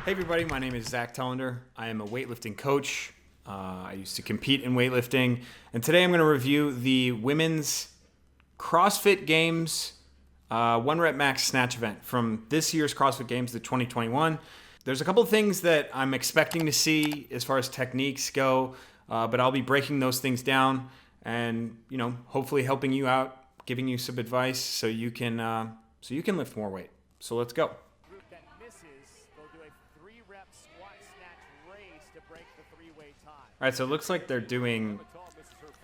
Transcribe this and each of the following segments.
Hey everybody, my name is Zach Tellender. I am a weightlifting coach. I used to compete in weightlifting, and today I'm going to review the women's CrossFit Games 1 rep max snatch event from this year's CrossFit Games, the 2021. There's a couple of things that I'm expecting to see as far as techniques go, but I'll be breaking those things down and hopefully helping you out, giving you some advice so you can lift more weight. So let's go. All right, so it looks like they're doing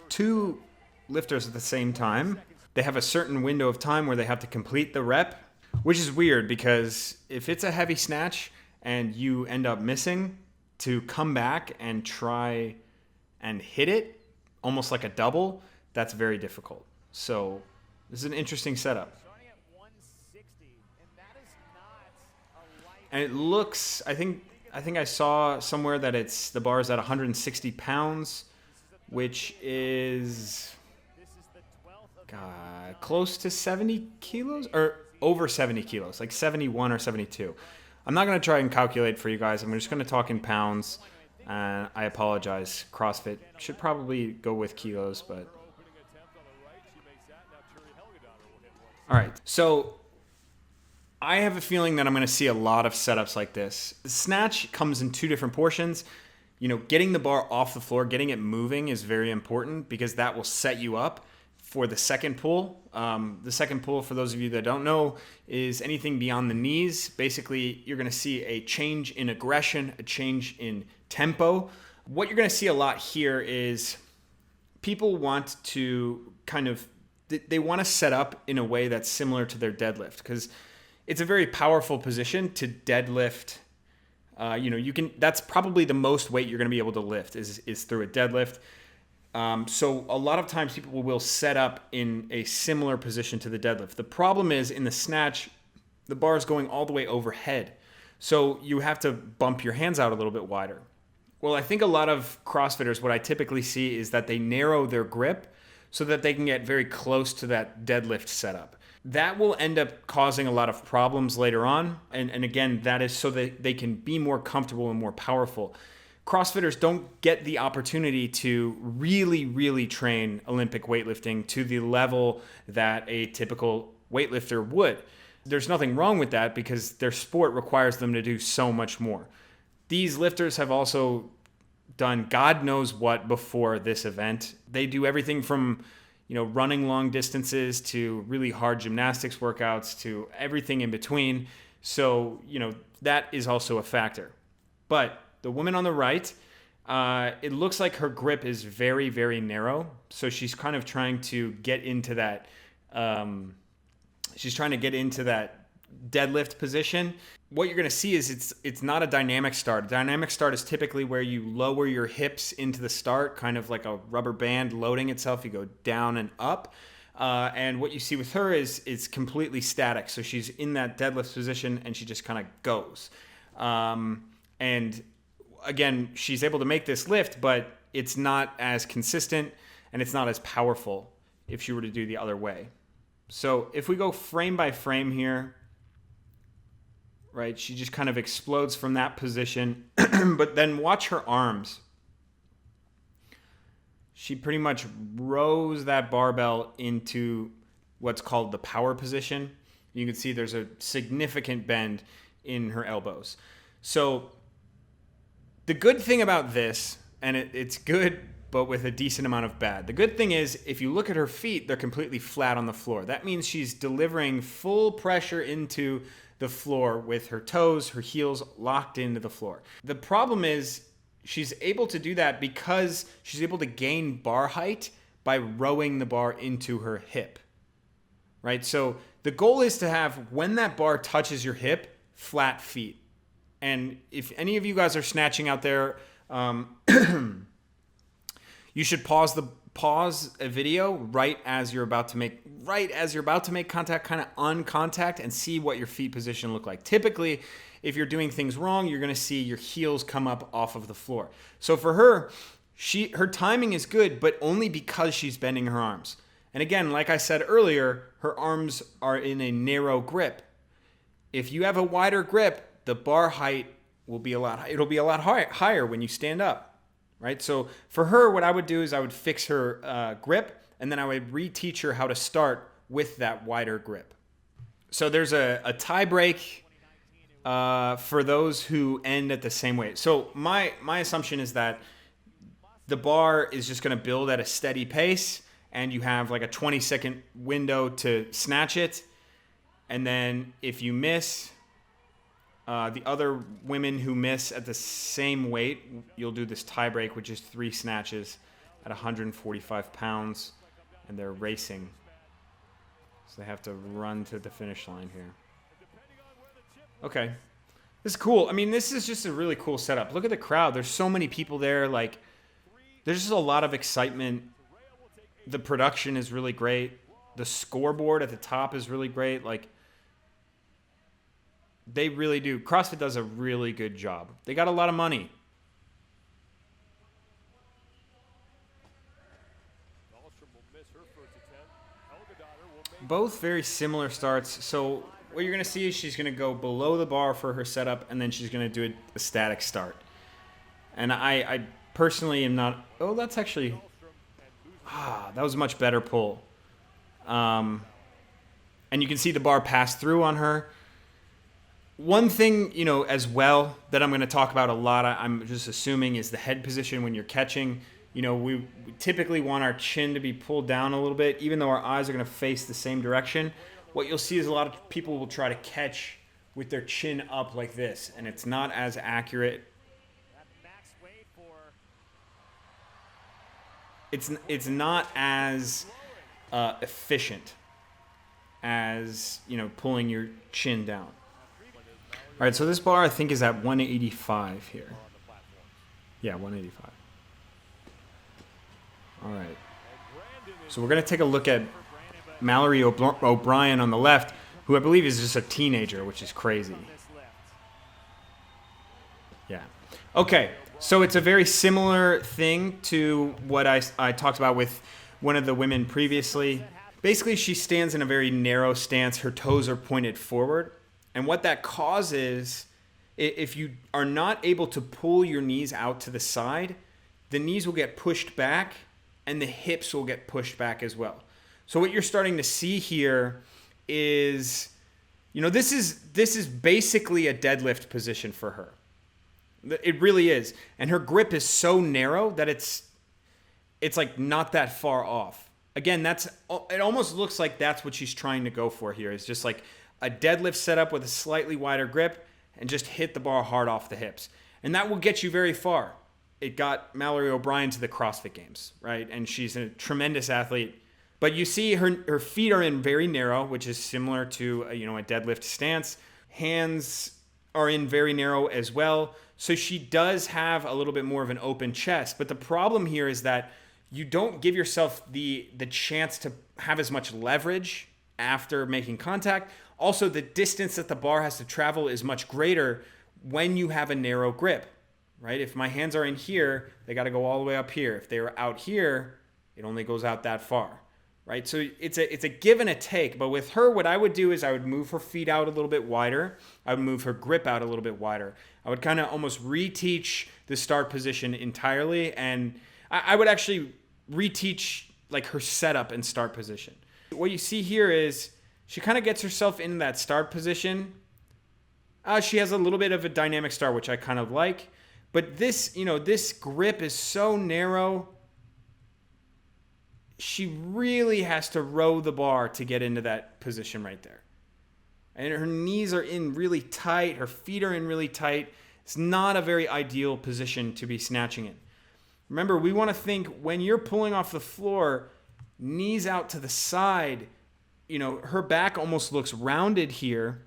two lifters at the same time. They have a certain window of time where they have to complete the rep, which is weird because if it's a heavy snatch and you end up missing, to come back and try and hit it, almost like a double, that's very difficult. So this is an interesting setup. And it looks, I think I saw somewhere that the bar is at 160 pounds, which is close to 70 kilos or over 70 kilos, like 71 or 72. I'm not going to try and calculate for you guys. I'm just going to talk in pounds. I apologize. CrossFit should probably go with kilos, but. All right. So I have a feeling that I'm going to see a lot of setups like this. The snatch comes in two different portions. Getting the bar off the floor, getting it moving is very important because that will set you up for the second pull. The second pull, for those of you that don't know, is anything beyond the knees. Basically, you're going to see a change in aggression, a change in tempo. What you're going to see a lot here is people want to they want to set up in a way that's similar to their deadlift because it's a very powerful position to deadlift. That's probably the most weight you're going to be able to lift is through a deadlift. So a lot of times people will set up in a similar position to the deadlift. The problem is in the snatch, the bar is going all the way overhead. So you have to bump your hands out a little bit wider. Well, I think a lot of CrossFitters, what I typically see is that they narrow their grip so that they can get very close to that deadlift setup. That will end up causing a lot of problems later on. And again, that is so that they can be more comfortable and more powerful. CrossFitters don't get the opportunity to really, really train Olympic weightlifting to the level that a typical weightlifter would. There's nothing wrong with that because their sport requires them to do so much more. These lifters have also done God knows what before this event. They do everything from running long distances to really hard gymnastics workouts to everything in between. So, that is also a factor. But the woman on the right, it looks like her grip is very, very narrow. So she's kind of trying to get into that. She's trying to get into that deadlift position. What you're going to see is it's not a dynamic start. A dynamic start is typically where you lower your hips into the start, kind of like a rubber band loading itself. You go down and up. And what you see with her is it's completely static. So she's in that deadlift position and she just kind of goes. And again, she's able to make this lift, but it's not as consistent and it's not as powerful if she were to do the other way. So if we go frame by frame here, right, she just kind of explodes from that position. But then watch her arms. She pretty much rows that barbell into what's called the power position. You can see there's a significant bend in her elbows. So the good thing about this, and it's good, but with a decent amount of bad. The good thing is, if you look at her feet, they're completely flat on the floor. That means she's delivering full pressure into the floor with her toes, her heels locked into the floor. The problem is she's able to do that because she's able to gain bar height by rowing the bar into her hip, right? So the goal is to have, when that bar touches your hip, flat feet. And if any of you guys are snatching out there, you should pause a video right as you're about to make contact, kind of on contact, and see what your feet position look like. Typically, if you're doing things wrong, you're going to see your heels come up off of the floor. So for her, her timing is good, but only because she's bending her arms. And again, like I said earlier, her arms are in a narrow grip. If you have a wider grip, the bar height will be it'll be a lot higher when you stand up, right? So for her, what I would do is I would fix her grip, and then I would reteach her how to start with that wider grip. So there's a tie break for those who end at the same weight. So my assumption is that the bar is just going to build at a steady pace, and you have like a 20-second window to snatch it. And then if you miss, the other women who miss at the same weight, you'll do this tie break, which is 3 snatches at 145 pounds, and they're racing. So they have to run to the finish line here. Okay. This is cool. I mean, this is just a really cool setup. Look at the crowd. There's so many people there. Like, there's just a lot of excitement. The production is really great. The scoreboard at the top is really great. Like, they really do. CrossFit does a really good job. They got a lot of money. Both very similar starts. So what you're going to see is she's going to go below the bar for her setup, and then she's going to do a static start. And I personally am not... Oh, that's actually... that was a much better pull. And you can see the bar pass through on her. One thing, as well, that I'm going to talk about a lot, I'm just assuming, is the head position when you're catching. We typically want our chin to be pulled down a little bit, even though our eyes are going to face the same direction. What you'll see is a lot of people will try to catch with their chin up like this, and it's not as accurate. It's not as efficient as, pulling your chin down. All right, so this bar, I think, is at 185 here. Yeah, 185. All right. So we're going to take a look at Mallory O'Brien on the left, who I believe is just a teenager, which is crazy. Yeah. Okay, so it's a very similar thing to what I talked about with one of the women previously. Basically, she stands in a very narrow stance. Her toes are pointed forward. And what that causes, if you are not able to pull your knees out to the side, the knees will get pushed back and the hips will get pushed back as well. So what you're starting to see here is, this is basically a deadlift position for her. It really is. And her grip is so narrow that it's like not that far off. Again, it almost looks like that's what she's trying to go for here. It's just like a deadlift setup with a slightly wider grip and just hit the bar hard off the hips. And that will get you very far. It got Mallory O'Brien to the CrossFit Games, right? And she's a tremendous athlete. But you see her feet are in very narrow, which is similar to a deadlift stance. Hands are in very narrow as well. So she does have a little bit more of an open chest. But the problem here is that you don't give yourself the chance to have as much leverage after making contact. Also, the distance that the bar has to travel is much greater when you have a narrow grip, right? If my hands are in here, they got to go all the way up here. If they were out here, it only goes out that far, right? So it's a give and a take. But with her, what I would do is I would move her feet out a little bit wider. I would move her grip out a little bit wider. I would kind of almost reteach the start position entirely. And I would actually reteach like her setup and start position. What you see here is she kind of gets herself in that start position. She has a little bit of a dynamic start, which I kind of like. But this grip is so narrow. She really has to row the bar to get into that position right there. And her knees are in really tight. Her feet are in really tight. It's not a very ideal position to be snatching in. Remember, we want to think when you're pulling off the floor, knees out to the side, her back almost looks rounded here.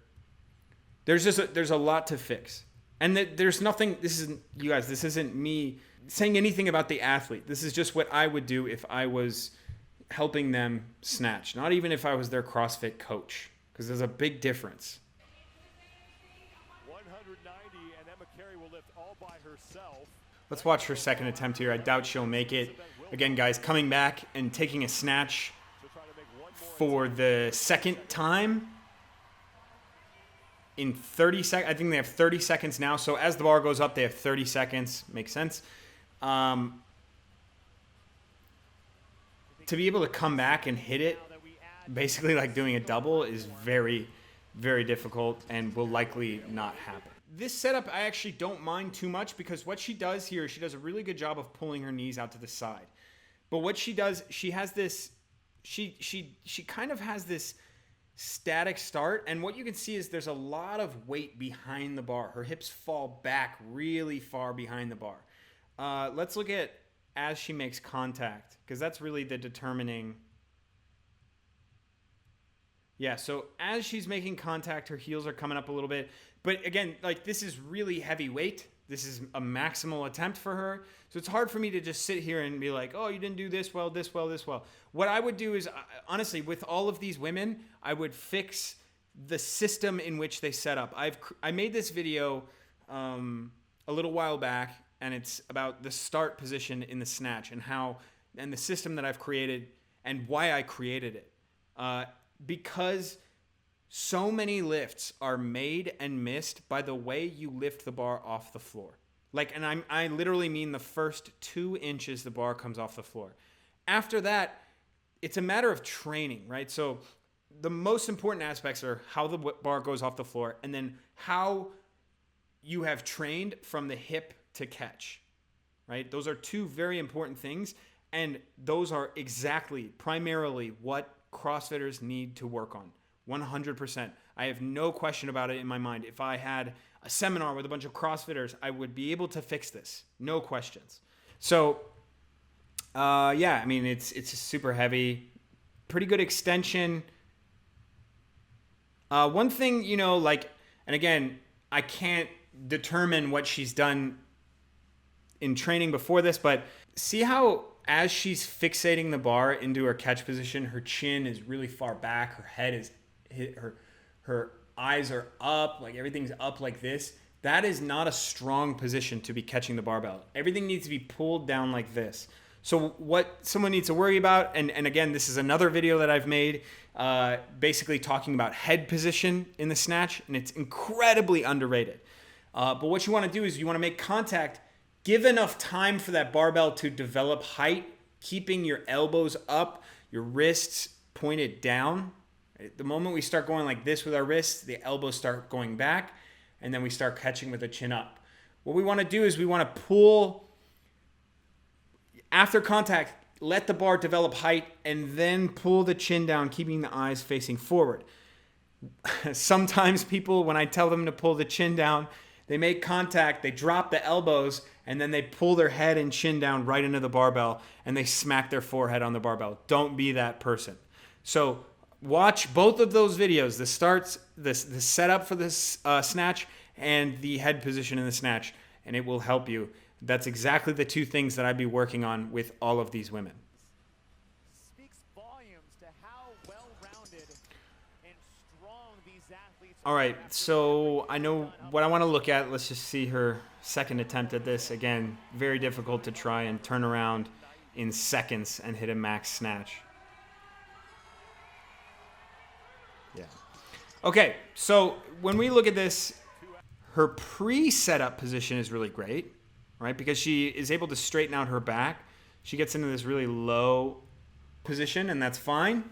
There's a lot to fix. And there's nothing, this isn't me saying anything about the athlete. This is just what I would do if I was helping them snatch. Not even if I was their CrossFit coach, because there's a big difference. 190, and Emma Carey will lift all by herself. Let's watch her second attempt here. I doubt she'll make it. Again, guys, coming back and taking a snatch for the second time in 30 seconds. I think they have 30 seconds now. So as the bar goes up, they have 30 seconds. Makes sense. To be able to come back and hit it, basically like doing a double, is very, very difficult and will likely not happen. This setup I actually don't mind too much, because what she does here, she does a really good job of pulling her knees out to the side. But what she does, she has this, she kind of has this static start, and what you can see is there's a lot of weight behind the bar. Her hips fall back really far behind the bar. Let's look at as she makes contact, because that's really the determining. Yeah, so as she's making contact, her heels are coming up a little bit. But again, like, this is really heavy weight. This is a maximal attempt for her. So it's hard for me to just sit here and be like, oh, you didn't do this well, this well, this well. What I would do is, honestly, with all of these women, I would fix the system in which they set up. I made this video a little while back, and it's about the start position in the snatch and the system that I've created and why I created it. Because so many lifts are made and missed by the way you lift the bar off the floor. Like, and I literally mean the first 2 inches the bar comes off the floor. After that, it's a matter of training, right? So the most important aspects are how the bar goes off the floor, and then how you have trained from the hip to catch, right? Those are 2 very important things, and those are exactly, primarily, what CrossFitters need to work on. 100%. I have no question about it in my mind. If I had a seminar with a bunch of CrossFitters, I would be able to fix this. No questions. So, yeah, I mean, it's super heavy. Pretty good extension. One thing, you know, like, and again, I can't determine what she's done in training before this, but see how as she's fixating the bar into her catch position, her chin is really far back, her head is her eyes are up, like everything's up like this. That is not a strong position to be catching the barbell. Everything needs to be pulled down like this. So what someone needs to worry about, and again, this is another video that I've made, basically talking about head position in the snatch, and it's incredibly underrated. But what you want to do is you want to make contact, give enough time for that barbell to develop height, keeping your elbows up, your wrists pointed down. The moment we start going like this with our wrists, the elbows start going back, and then we start catching with the chin up. What we want to do is we want to pull, after contact, let the bar develop height, and then pull the chin down, keeping the eyes facing forward. Sometimes people, when I tell them to pull the chin down, they make contact, they drop the elbows, and then they pull their head and chin down right into the barbell, and they smack their forehead on the barbell. Don't be that person. So watch both of those videos, the setup for this snatch and the head position in the snatch, and it will help you. That's exactly the 2 things that I'd be working on with all of these women. Speaks volumes to how well-rounded and strong these athletes are. All right, so I know what I want to look at. Let's just see her second attempt at this. Again, very difficult to try and turn around in seconds and hit a max snatch. Yeah. Okay, so when we look at this, her pre-setup position is really great, right? Because she is able to straighten out her back. She gets into this really low position, and that's fine.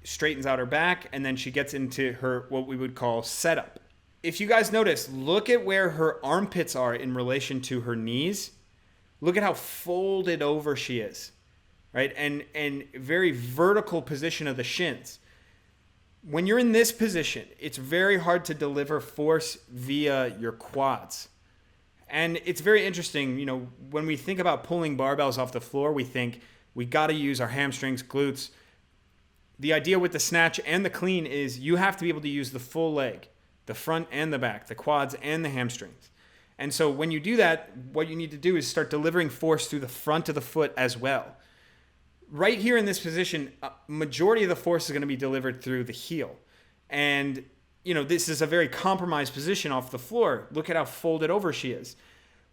Straightens out her back, and then she gets into her, what we would call setup. If you guys notice, look at where her armpits are in relation to her knees. Look at how folded over she is, right? And very vertical position of the shins. When you're in this position, it's very hard to deliver force via your quads. And it's very interesting, you know, when we think about pulling barbells off the floor, we think we got to use our hamstrings, glutes. The idea with the snatch and the clean is you have to be able to use the full leg, the front and the back, the quads and the hamstrings. And so when you do that, what you need to do is start delivering force through the front of the foot as well. Right here in this position, majority of the force is going to be delivered through the heel. And, you know, this is a very compromised position off the floor. Look at how folded over she is.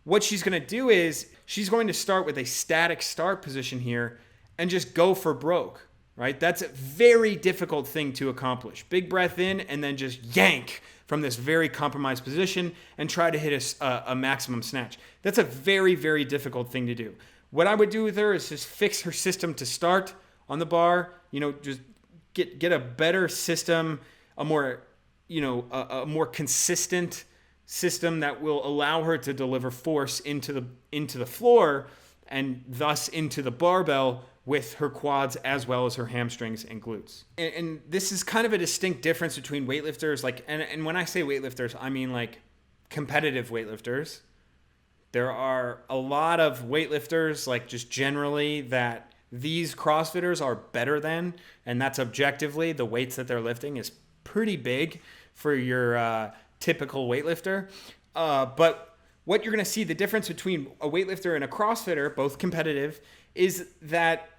What she's going to do is she's going to start with a static start position here and just go for broke, right? That's a very difficult thing to accomplish. Big breath in and then just yank from this very compromised position and try to hit a maximum snatch. That's a very, very difficult thing to do. What I would do with her is just fix her system to start on the bar, just get a better system, a more consistent system that will allow her to deliver force into the floor and thus into the barbell with her quads as well as her hamstrings and glutes. And this is kind of a distinct difference between weightlifters, and when I say weightlifters, I mean like competitive weightlifters. There are a lot of weightlifters, like just generally, that these CrossFitters are better than, and that's objectively the weights that they're lifting is pretty big for your typical weightlifter. But what you're going to see, the difference between a weightlifter and a CrossFitter, both competitive, is that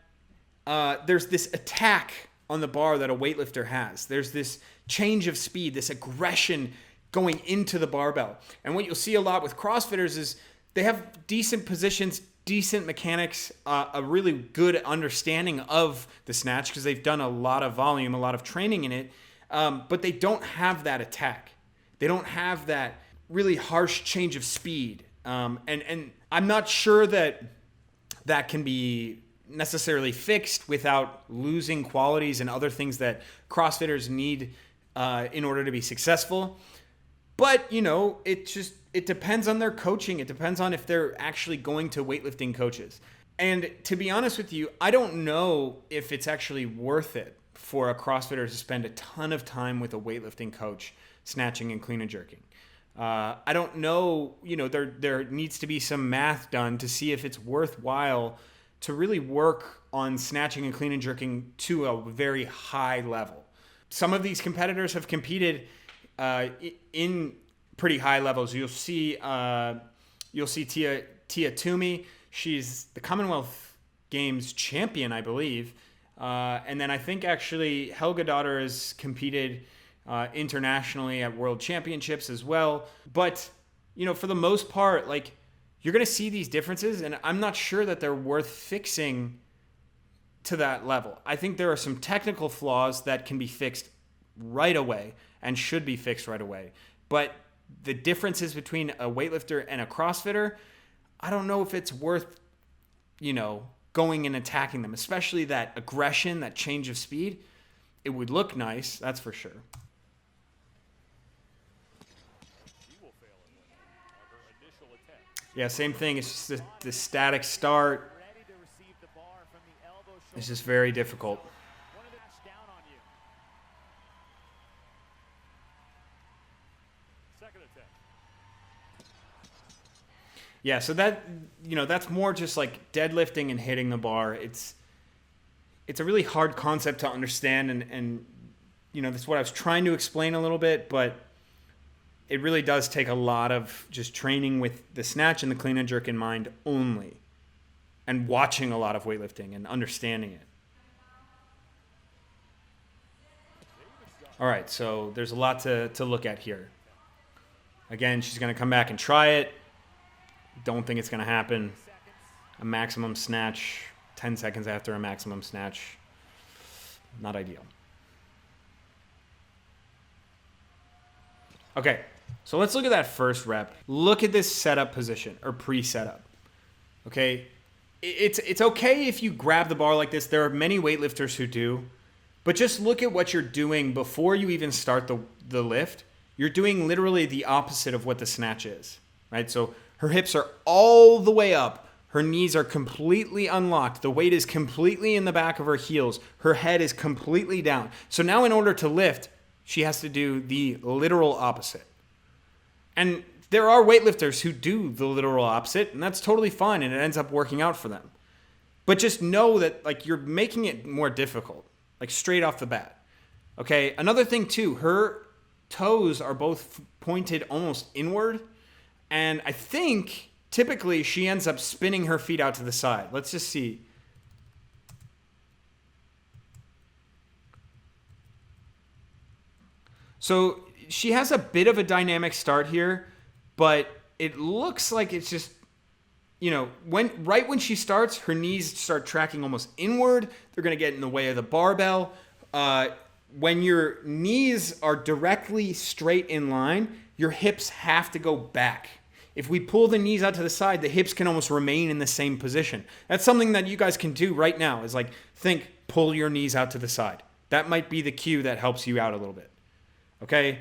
there's this attack on the bar that a weightlifter has. There's this change of speed, this aggression going into the barbell. And what you'll see a lot with CrossFitters is they have decent positions, decent mechanics, a really good understanding of the snatch because they've done a lot of volume, a lot of training in it, but they don't have that attack. They don't have that really harsh change of speed. And I'm not sure that can be necessarily fixed without losing qualities and other things that CrossFitters need in order to be successful. But, it depends on their coaching. It depends on if they're actually going to weightlifting coaches. And to be honest with you, I don't know if it's actually worth it for a CrossFitter to spend a ton of time with a weightlifting coach snatching and clean and jerking. I don't know, there needs to be some math done to see if it's worthwhile to really work on snatching and clean and jerking to a very high level. Some of these competitors have competed in pretty high levels. You'll see Tia Toomey. She's the Commonwealth Games champion, I believe. And then I think actually Helga Daughter has competed internationally at world championships as well. But, for the most part, like, you're going to see these differences, and I'm not sure that they're worth fixing to that level. I think there are some technical flaws that can be fixed right away and should be fixed right away. But the differences between a weightlifter and a CrossFitter, I don't know if it's worth, going and attacking them, especially that aggression, that change of speed. It would look nice, that's for sure. Yeah, same thing. It's just the static start. It's just very difficult. Yeah, so that's more just like deadlifting and hitting the bar. It's a really hard concept to understand, and that's what I was trying to explain a little bit, but it really does take a lot of just training with the snatch and the clean and jerk in mind only, and watching a lot of weightlifting and understanding it. All right, so there's a lot to look at here. Again, she's going to come back and try it. Don't think it's going to happen. A maximum snatch, 10 seconds after a maximum snatch. Not ideal. Okay, so let's look at that first rep. Look at this setup position or pre-setup. Okay, it's okay if you grab the bar like this. There are many weightlifters who do. But just look at what you're doing before you even start the lift. You're doing literally the opposite of what the snatch is, right? So her hips are all the way up. Her knees are completely unlocked. The weight is completely in the back of her heels. Her head is completely down. So now in order to lift, she has to do the literal opposite. And there are weightlifters who do the literal opposite, and that's totally fine, and it ends up working out for them. But just know that like you're making it more difficult, like straight off the bat. Okay, another thing too, her toes are both pointed almost inward, and I think typically she ends up spinning her feet out to the side. Let's just see. So she has a bit of a dynamic start here, but it looks like it's just right when she starts, her knees start tracking almost inward. They're going to get in the way of the barbell. When your knees are directly straight in line, your hips have to go back. If we pull the knees out to the side, the hips can almost remain in the same position. That's something that you guys can do right now, is pull your knees out to the side. That might be the cue that helps you out a little bit. Okay?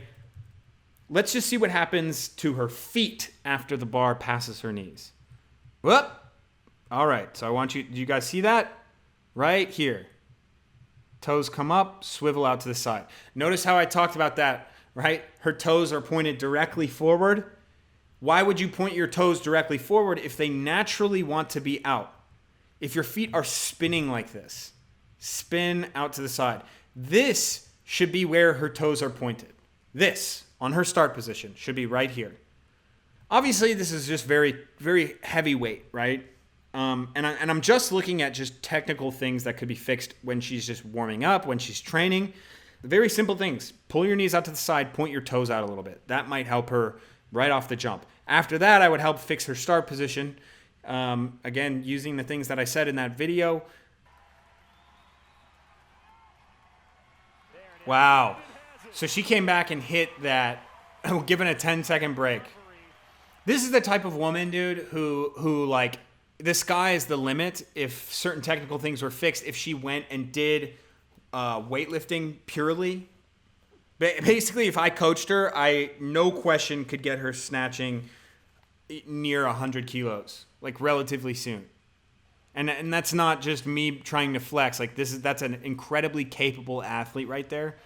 Let's just see what happens to her feet after the bar passes her knees. Whoop. All right. So I want you, do you guys see that? Right here. Toes come up, swivel out to the side. Notice how I talked about that, right? Her toes are pointed directly forward. Why would you point your toes directly forward if they naturally want to be out? If your feet are spinning like this, spin out to the side. This should be where her toes are pointed. This, on her start position, should be right here. Obviously, this is just very, very heavy weight, right? And I'm just looking at just technical things that could be fixed when she's just warming up, when she's training. Very simple things. Pull your knees out to the side, point your toes out a little bit. That might help her right off the jump. After that, I would help fix her start position. Again, using the things that I said in that video. Wow. So she came back and hit that, given a 10-second break. This is the type of woman, dude, who like, the sky is the limit if certain technical things were fixed. If she went and did weightlifting purely, basically, if I coached her, I no question could get her snatching near 100 kilos, like relatively soon. And that's not just me trying to flex. Like that's an incredibly capable athlete right there.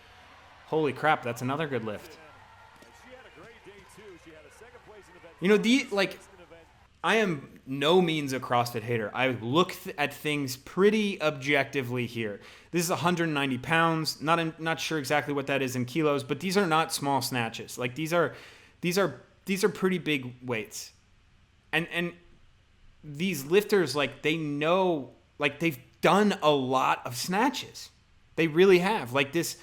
Holy crap, that's another good lift. I am no means a CrossFit hater. I look at things pretty objectively here. This is 190 pounds. Not sure exactly what that is in kilos, but these are not small snatches. Like these are pretty big weights. And these lifters, like, they know, like, they've done a lot of snatches. They really have. Like this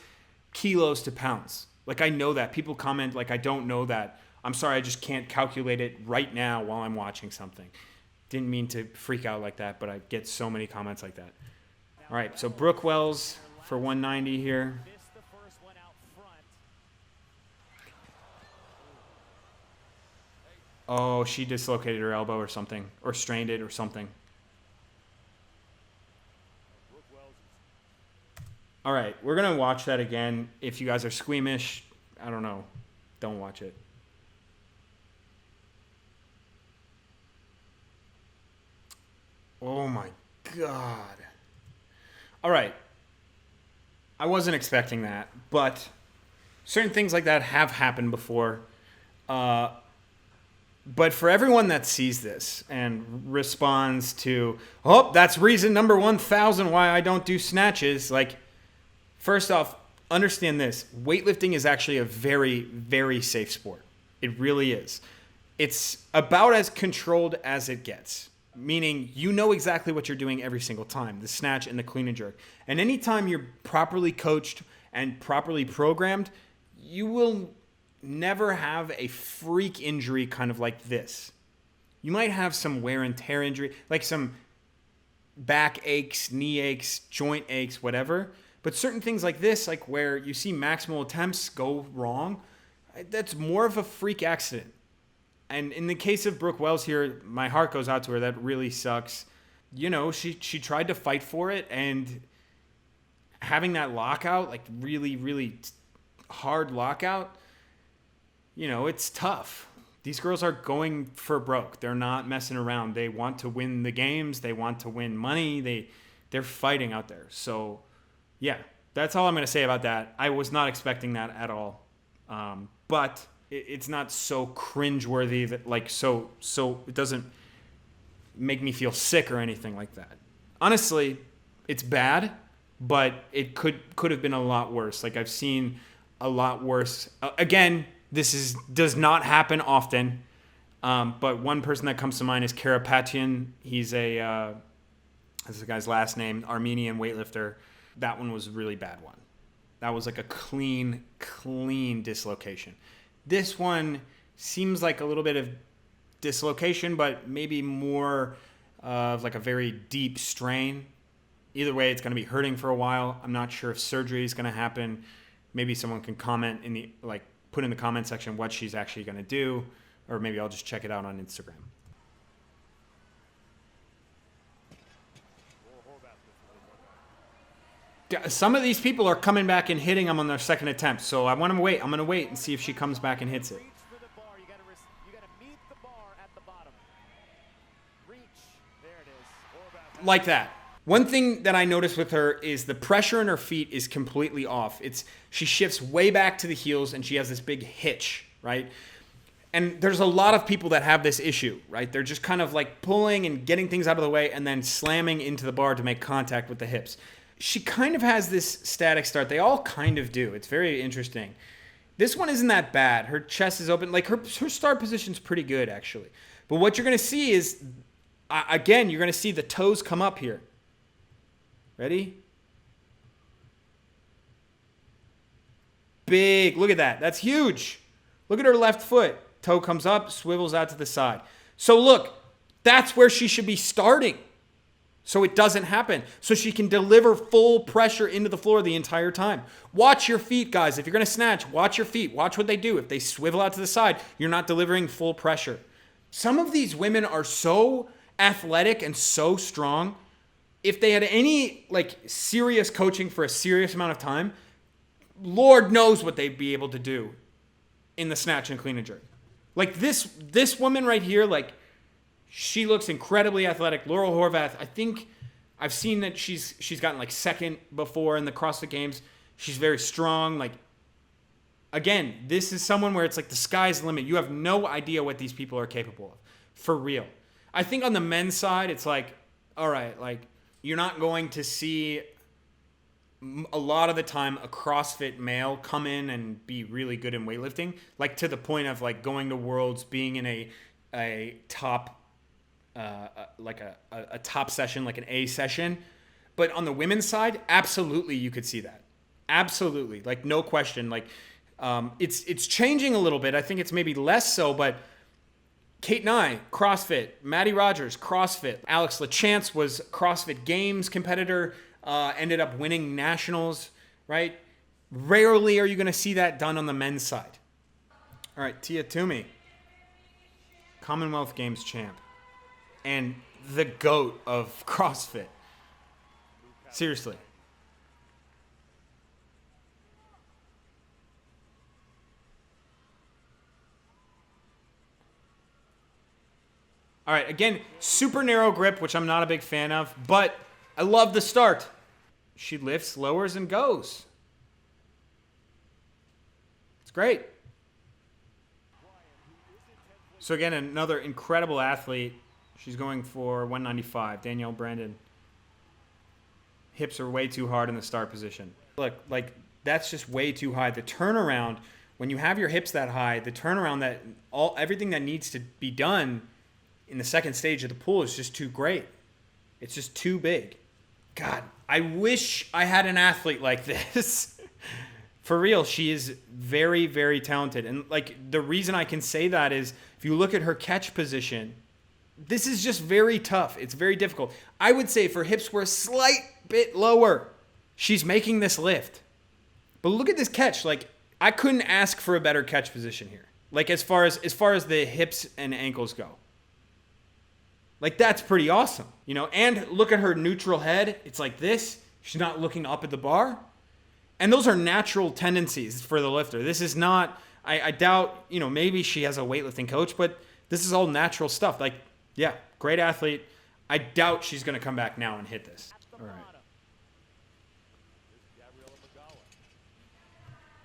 kilos to pounds. Like, I know that. People comment, like, I don't know that. I'm sorry, I just can't calculate it right now while I'm watching something. Didn't mean to freak out like that, but I get so many comments like that. All right, so Brooke Wells for 190 here. Oh, she dislocated her elbow or something, or strained it or something. All right, we're going to watch that again. If you guys are squeamish, I don't know. Don't watch it. Oh my God. All right. I wasn't expecting that, but certain things like that have happened before. But for everyone that sees this and responds to, oh, that's reason number 1,000 why I don't do snatches. Like, first off, understand this. Weightlifting is actually a very, very safe sport. It really is. It's about as controlled as it gets. Meaning you know exactly what you're doing every single time, the snatch and the clean and jerk. And anytime you're properly coached and properly programmed, you will never have a freak injury kind of like this. You might have some wear and tear injury, like some back aches, knee aches, joint aches, whatever. But certain things like this, like where you see maximal attempts go wrong, that's more of a freak accident. And in the case of Brooke Wells here, my heart goes out to her. That really sucks. You know, she tried to fight for it, and having that lockout, like really, really hard lockout, you know, it's tough. These girls are going for broke. They're not messing around. They want to win the games. They want to win money. They're fighting out there. So, yeah, that's all I'm going to say about that. I was not expecting that at all. But it's not so cringeworthy that like so it doesn't make me feel sick or anything like that. Honestly, it's bad, but it could have been a lot worse. Like I've seen a lot worse. Again, does not happen often. But one person that comes to mind is Karapetyan. He's that's the guy's last name, Armenian weightlifter. That one was a really bad one. That was like a clean dislocation. This one seems like a little bit of dislocation, but maybe more of like a very deep strain. Either way, it's going to be hurting for a while. I'm not sure if surgery is going to happen. Maybe someone can comment put in the comment section what she's actually going to do, or maybe I'll just check it out on Instagram. Some of these people are coming back and hitting them on their second attempt, so I want to wait. I'm going to wait and see if she comes back and hits it. Reach for the bar. You gotta meet the bar at the bottom. Reach. There it is. Like that. One thing that I noticed with her is the pressure in her feet is completely off. She shifts way back to the heels and she has this big hitch, right? And there's a lot of people that have this issue, right? They're just kind of like pulling and getting things out of the way and then slamming into the bar to make contact with the hips. She kind of has this static start. They all kind of do. It's very interesting. This one isn't that bad. Her chest is open. Like her start position's pretty good, actually. But what you're going to see is, again, you're going to see the toes come up here. Ready? Big. Look at that. That's huge. Look at her left foot. Toe comes up, swivels out to the side. So look, that's where she should be starting. So it doesn't happen. So she can deliver full pressure into the floor the entire time. Watch your feet, guys. If you're going to snatch, watch your feet. Watch what they do. If they swivel out to the side, you're not delivering full pressure. Some of these women are so athletic and so strong. If they had any serious coaching for a serious amount of time, Lord knows what they'd be able to do in the snatch and clean and jerk. Like this woman right here, she looks incredibly athletic. Laurel Horvath, I think I've seen that she's gotten second before in the CrossFit Games. She's very strong. Again, this is someone where it's the sky's the limit. You have no idea what these people are capable of. For real. I think on the men's side, it's all right, you're not going to see a lot of the time a CrossFit male come in and be really good in weightlifting, to the point of going to Worlds, being in a top a top session, like an A session. But on the women's side, absolutely you could see that. Absolutely. No question. It's changing a little bit. I think it's maybe less so, but Kate Nye, CrossFit. Maddie Rogers, CrossFit. Alex LaChance was CrossFit Games competitor, ended up winning nationals, right? Rarely are you going to see that done on the men's side. All right, Tia Toomey, Commonwealth Games champ. And the GOAT of CrossFit. Seriously. All right, again, super narrow grip, which I'm not a big fan of, but I love the start. She lifts, lowers, and goes. It's great. So again, another incredible athlete. She's going for 195. Danielle Brandon. Hips are way too hard in the start position. Look, that's just way too high. The turnaround, when you have your hips that high, the turnaround, everything that needs to be done in the second stage of the pull is just too great. It's just too big. God, I wish I had an athlete like this. For real, she is very, very talented. And the reason I can say that is if you look at her catch position, this is just very tough. It's very difficult. I would say if her hips were a slight bit lower, she's making this lift. But look at this catch. I couldn't ask for a better catch position here. As far as the hips and ankles go. That's pretty awesome, And look at her neutral head. It's like this. She's not looking up at the bar. And those are natural tendencies for the lifter. This is not, I doubt, maybe she has a weightlifting coach, but this is all natural stuff. Yeah, great athlete. I doubt she's going to come back now and hit this. All right.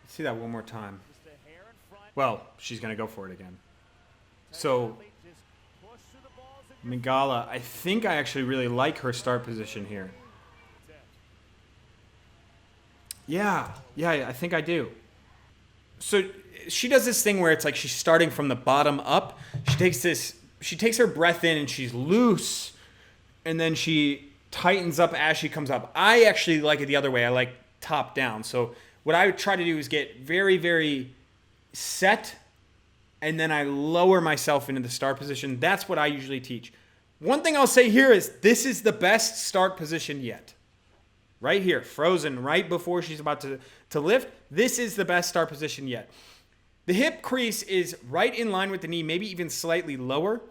Let's see that one more time. Well, she's going to go for it again. So, Migala, I think I actually really like her start position here. Yeah, I think I do. So she does this thing where it's she's starting from the bottom up. She takes her breath in and she's loose, and then she tightens up as she comes up. I actually like it the other way. I like top down. So what I would try to do is get very, very set and then I lower myself into the start position. That's what I usually teach. One thing I'll say here is this is the best start position yet. Right here, frozen right before she's about to lift. This is the best start position yet. The hip crease is right in line with the knee, maybe even slightly lower.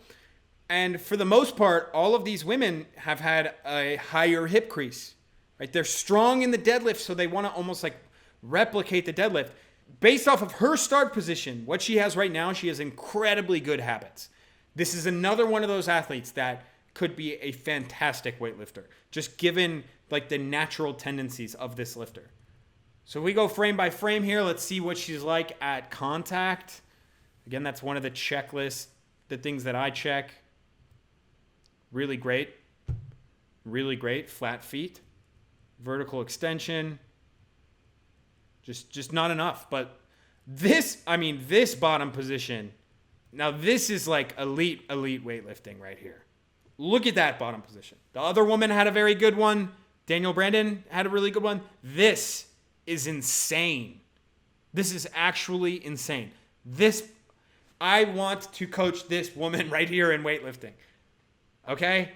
And for the most part, all of these women have had a higher hip crease. Right? They're strong in the deadlift, so they want to almost like replicate the deadlift. Based off of her start position, what she has right now, she has incredibly good habits. This is another one of those athletes that could be a fantastic weightlifter, just given like the natural tendencies of this lifter. So we go frame by frame here. Let's see what she's like at contact. Again, that's one of the checklists, the things that I check. Really great. Really great. Flat feet. Vertical extension. Just not enough. But this bottom position, now this is like elite weightlifting right here. Look at that bottom position. The other woman had a very good one. Daniel Brandon had a really good one. This is insane. This is actually insane. I want to coach this woman right here in weightlifting. Okay?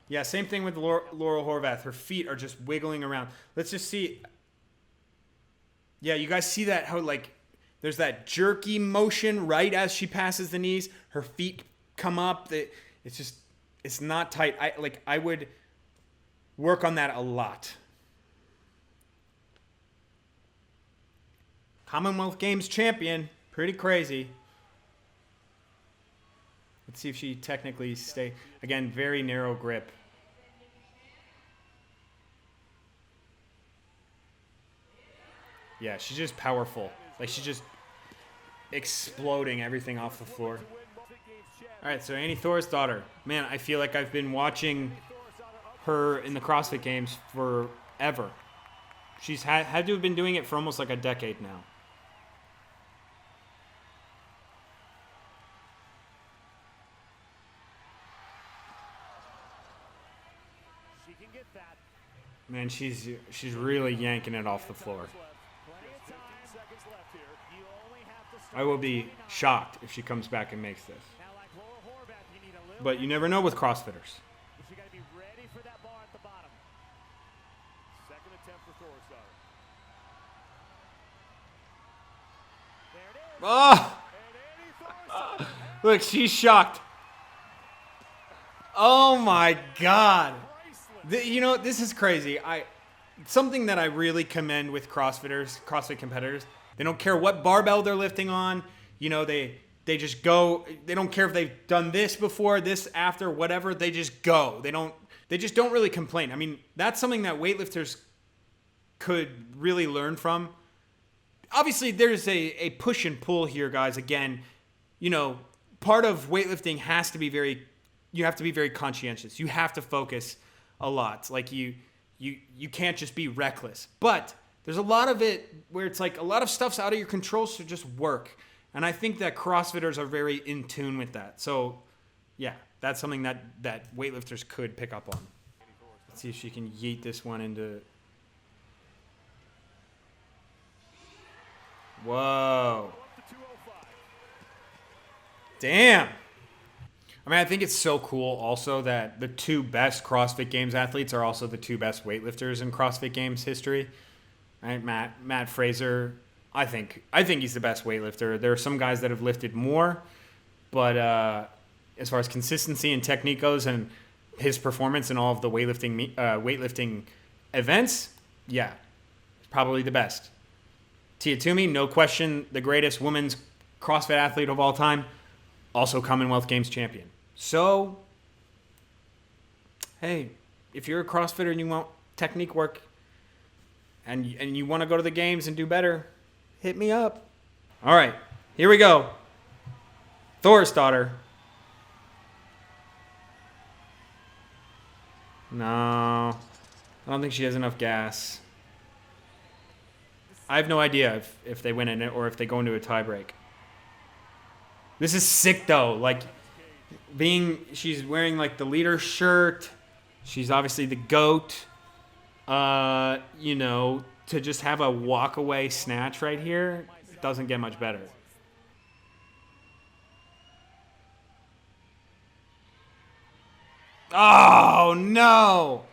Yeah, same thing with Laurel Horvath. Her feet are just wiggling around. Let's just see. Yeah, you guys see that? How like there's that jerky motion right as she passes the knees. Her feet come up. It's not tight. I would work on that a lot. Commonwealth Games champion. Pretty crazy. Let's see if she technically stay. Again, very narrow grip. Yeah, she's just powerful. Like she's just exploding everything off the floor. All right, so Annie Thorisdottir. Man, I feel like I've been watching her in the CrossFit Games forever. She's had to have been doing it for almost like a decade now. She can get that. Man, she's really yanking it off the floor. I will be shocked if she comes back and makes this. But you never know with CrossFitters. She got to be ready for that bar at the bottom. Second attempt for Thorisdottir. There it is. Oh! Look, she's shocked. Oh my God. This is crazy. Something that I really commend with CrossFit competitors. They don't care what barbell they're lifting on. They just go. They don't care if they've done this before, this after, whatever. They just go. They just don't really complain. I mean, that's something that weightlifters could really learn from. Obviously, there's a push and pull here, guys. Again, part of weightlifting has to be you have to be very conscientious. You have to focus a lot. Like you can't just be reckless. But there's a lot of it where it's like a lot of stuff's out of your control, so just work. And I think that CrossFitters are very in tune with that. So, yeah, that's something that weightlifters could pick up on. Let's see if she can yeet this one into... Whoa. Damn. I mean, I think it's so cool also that the two best CrossFit Games athletes are also the two best weightlifters in CrossFit Games history. Right? Matt Fraser, I think he's the best weightlifter. There are some guys that have lifted more, but as far as consistency and technique goes and his performance in all of the weightlifting events, yeah, probably the best. Tia Toomey, no question, the greatest women's CrossFit athlete of all time, also Commonwealth Games champion. So, hey, if you're a CrossFitter and you want technique work and you want to go to the games and do better, hit me up. All right, here we go. Thorisdottir. No, I don't think she has enough gas. I have no idea if they win in it or if they go into a tie break. This is sick though. Like she's wearing like the leader shirt. She's obviously the GOAT. To just have a walk away snatch right here. doesn't get much better. Oh no!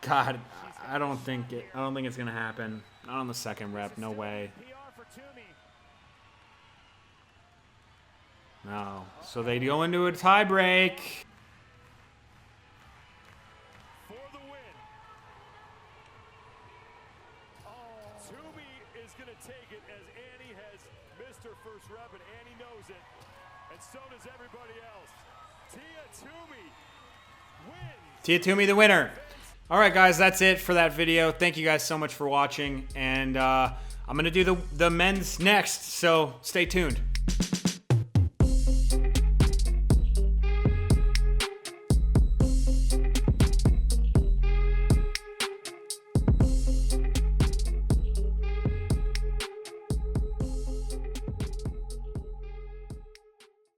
God, I don't think it's gonna happen. Not on the second rep. No way. No. So they go into a tie break. For the win. Toomey is going to take it as Annie has missed her first rep, and Annie knows it. And so does everybody else. Tia Toomey wins. Tia Toomey, the winner. All right, guys, that's it for that video. Thank you guys so much for watching. And I'm going to do the men's next, so stay tuned.